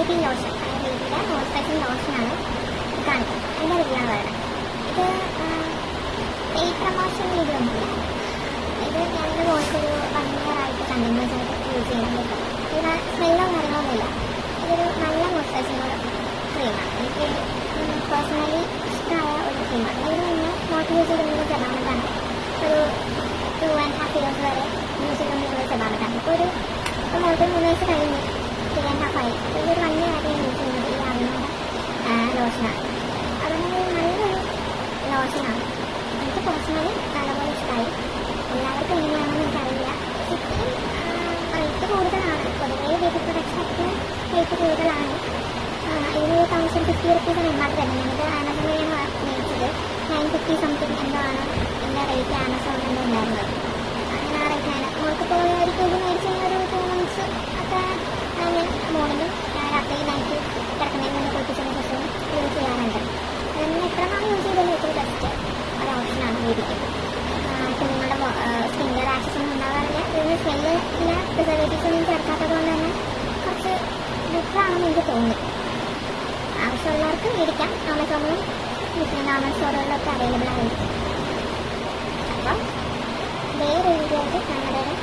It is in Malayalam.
ബേബി ലോഷൻ, ബേബിയുടെ മോയ്സ്ചറൈസിങ് ലോഷനാണ് കാണിക്കുന്നത്. അതിൻ്റെ റിവ്യൂ ആണ് പറയുന്നത്. ഇത് പെയ്ഡ് പ്രൊമോഷൻ വീഡിയോ ഒന്നുമില്ല. ഇത് ഞാനെൻ്റെ മോൾക്കൊരു 1 year ആയിട്ട് കണ്ടിന്യൂസ് ആയിട്ട് യൂസ് ചെയ്യുന്നുണ്ട്. ഇത് സ്മെല്ലോ കാര്യങ്ങളൊന്നുമില്ല. ഇതൊരു നല്ല മോയ്സ്ചറൈസിങ് ക്രീമാണ്. എനിക്ക് പേഴ്സണലി ഇഷ്ടമായ ഒരു ക്രീമാണ്. ഇതിന് മുന്നേ മോൾക്ക് യൂസ് ചെയ്തിരുന്നത് സെബാമെൻ്റാണ്. ഒരു 2.5 years വരെ യൂസ് ചെയ്തുകൊണ്ടിരുന്നത് സെബാമെൻ്റാണ്. ഇപ്പോൾ മോൾക്ക് 3 വയസ്സ് കഴിഞ്ഞു, 3.5 ആയി. ഇതൊരു 1 year ആയിട്ട് ഞാൻ യൂസ് ചെയ്യുന്നത് ഈ ആവിനോടെ ലോഷനാണ്. അതുകൊണ്ട് നല്ലൊരു ലോഷനാണ്. എനിക്ക് പേഴ്സണലി നല്ലപോലെ ഇഷ്ടമായി. എല്ലാവർക്കും എങ്ങനെയാണെന്ന് എനിക്കറിയില്ല. ഇത്രയും റേറ്റ് കൂടുതലാണ്. പൊതുവേ ബേബി പ്രൊഡക്ട്സിനൊക്കെ റേറ്റ് കൂടുതലാണ്. ഇതിന് 1050 റുപ്പീസാണ് എംആർപി വരുന്നത്. ഞാനിത് ആമസോൺ വഴിയാണ് മേടിച്ചത്. 950 സംതിങ് എന്തോ ആണ് എൻ്റെ റേറ്റ് ആമസോണിൽ തന്നെ ഉണ്ടായിരുന്നത്. അങ്ങനെ ആ റേറ്റാണ്. മോൾക്കിപ്പോൾ ഒരു കേജ് മേടിച്ച് ഒരു 2 months ഒക്കെ ഞാൻ മോർണിംഗും രാത്രി നൈറ്റ് കിടക്കുന്നതിന് മുന്നേ കുളിപ്പിച്ചതിന് ശേഷം യൂസ് ചെയ്യാറുണ്ട്. അതിന് എത്ര നാൾ യൂസ് ചെയ്തതിന് ഏറ്റവും ബെസ്റ്റ് ഒരു ഓപ്ഷനാണ് ബേബിക്ക്. കുഞ്ഞുങ്ങളുടെ സ്കിന്നിൽ റാഷസ് ഒന്നും ഉണ്ടാകാറില്ല. ഇതിന് സ്മെല്ല് ഇല്ല, പ്രിസർവേറ്റീവ്സ് ഒന്നും ചേർക്കാത്തത് കൊണ്ട് തന്നെ കുറച്ച് ബെറ്ററാണെന്ന് എനിക്ക് തോന്നി. ആവശ്യമുള്ളവർക്ക് മേടിക്കാം. ആമസോണിലും നോർമൽ സ്റ്റോറുകളിലൊക്കെ അവൈലബിൾ ആയിരിക്കും. അപ്പം വേറെ വീഡിയോ ആയിട്ട് കാണുന്നവരെ